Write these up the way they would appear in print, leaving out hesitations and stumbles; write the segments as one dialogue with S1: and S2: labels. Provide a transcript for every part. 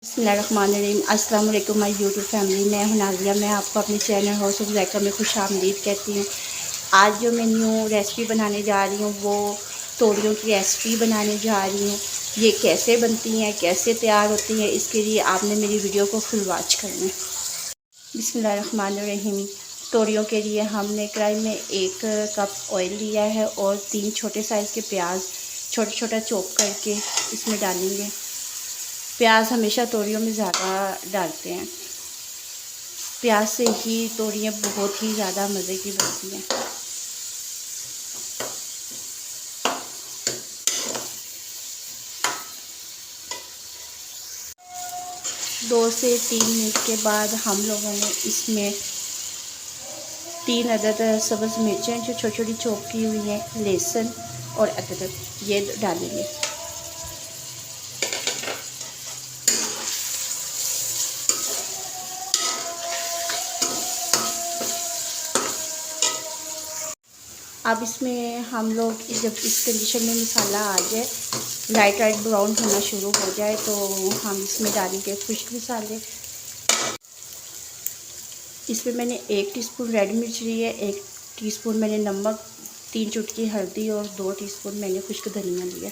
S1: बिस्मिल्लाहिर्रहमानिर्रहीम। अस्सलाम वालेकुम माय यूट्यूब फैमिली। मैं हूं नाज़िया। मैं आपको अपने चैनल हाउस ऑफ ज़ायका में खुशामदीद कहती हूँ। आज जो मैं न्यू रेसिपी बनाने जा रही हूँ वो तोरियों की रेसिपी बनाने जा रही हूँ। ये कैसे बनती हैं, कैसे तैयार होती हैं, इसके लिए आपने मेरी वीडियो को फुल वॉच करना है। बिस्मिल्लाहिर्रहमानिर्रहीम। तोरियों के लिए हमने कढ़ाई में 1 कप ऑयल लिया है और 3 छोटे साइज़ के प्याज छोटा छोटा चॉप करके इसमें डालेंगे। प्याज हमेशा तोरियों में ज़्यादा डालते हैं। प्याज से ही तोरियाँ बहुत ही ज़्यादा मज़े की बनती हैं। दो से 3 मिनट के बाद हम लोगों ने इसमें 3 अदद सब्ज़ मिर्चें जो छोटी छोटी चॉप की हुई हैं, लहसुन और अदरक ये डालेंगे। अब इसमें हम लोग जब इस कंडीशन में मसाला आ जाए, लाइट ब्राउन होना शुरू हो जाए, तो हम इसमें डालेंगे खुश्क मसाले। इसमें मैंने 1 टीस्पून रेड मिर्च ली है, 1 टीस्पून मैंने नमक, 3 चुटकी हल्दी और 2 टीस्पून मैंने खुश्क धनिया लिया।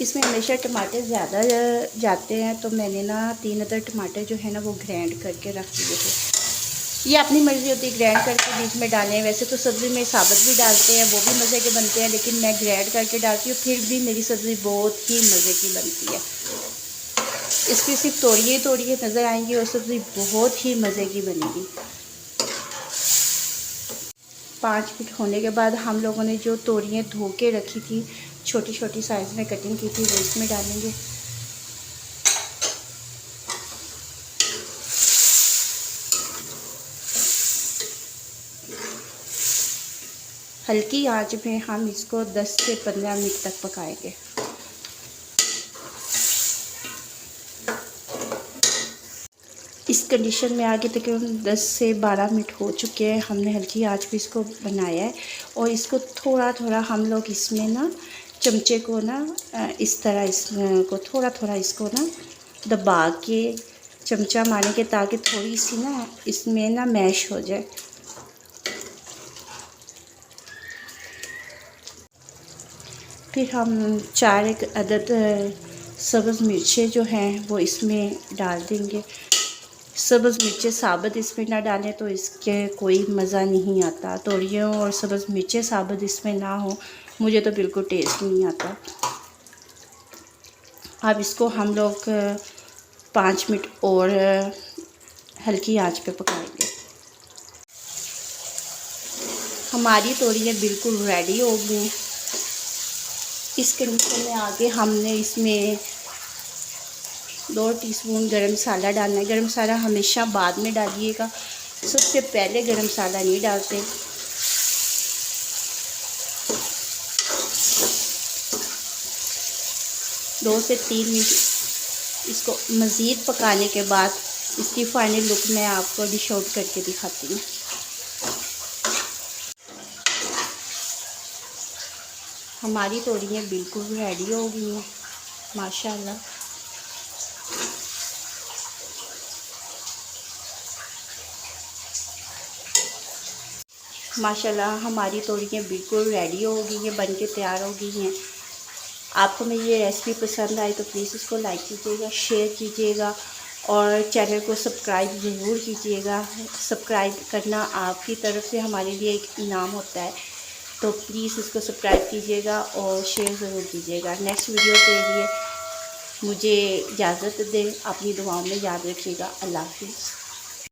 S1: इसमें हमेशा टमाटर ज़्यादा जाते हैं, तो मैंने ना 3 अदर टमाटर जो है ना वो ग्राइंड करके रख दिए थे। ये अपनी मर्ज़ी होती है ग्राइंड करके बीच में डालें। वैसे तो सब्ज़ी में साबुत भी डालते हैं, वो भी मज़े के बनते हैं, लेकिन मैं ग्राइंड करके डालती हूँ, फिर भी मेरी सब्ज़ी बहुत ही मज़े की बनती है। इसकी सिर्फ तोड़िए नज़र आएंगी और सब्ज़ी बहुत ही मज़े की बनेगी। 5 मिनट होने के बाद हम लोगों ने जो तोरियाँ धो के रखी थी, छोटी छोटी साइज़ में कटिंग की थी, वो इसमें डालेंगे। हल्की आंच में हम इसको 10 से 15 मिनट तक पकाएंगे। इस कंडीशन में आगे तकरीबन 10 से 12 मिनट हो चुके हैं। हमने हल्की आंच पे इसको बनाया है और इसको थोड़ा थोड़ा हम लोग इसमें ना चमचे को ना इस तरह इसको थोड़ा थोड़ा इसको ना दबा के चमचा मारेंगे, ताकि थोड़ी सी ना इसमें ना मैश हो जाए। फिर हम 4 अदद सब्ज़ मिर्चें जो हैं वो इसमें डाल देंगे। सब्ज़ मिर्चें साबुत इसमें ना डालें तो इसके कोई मज़ा नहीं आता। तोरियों और सब्ज़ मिर्चें साबुत इसमें ना हो, मुझे तो बिल्कुल टेस्ट नहीं आता। अब इसको हम लोग 5 मिनट और हल्की आंच पे पकाएंगे। हमारी तोरियाँ बिल्कुल रेडी हो गई हैं। इस कंडीशन में आगे हमने इसमें 2 टीस्पून गरम मसाला डालना है। गरम मसाला हमेशा बाद में डालिएगा, सबसे पहले गरम मसाला नहीं डालते। दो से 3 मिनट इसको मज़ीद पकाने के बाद इसकी फाइनल लुक मैं आपको डिश आउट करके दिखाती हूँ। हमारी तोरियाँ बिल्कुल रेडी हो गई हैं माशाल्लाह। माशाल्लाह हमारी तोरियाँ बिल्कुल रेडी हो गई हैं, बन के तैयार हो गई हैं। आपको मेरी ये रेसिपी पसंद आई तो प्लीज़ इसको लाइक कीजिएगा, शेयर कीजिएगा और चैनल को सब्सक्राइब ज़रूर कीजिएगा। सब्सक्राइब करना आपकी तरफ से हमारे लिए एक इनाम होता है, तो प्लीज़ इसको सब्सक्राइब कीजिएगा और शेयर ज़रूर कीजिएगा। नेक्स्ट वीडियो के लिए मुझे इजाज़त दें। अपनी दुआओं में याद रखिएगा। अल्लाह हाफ़िज़।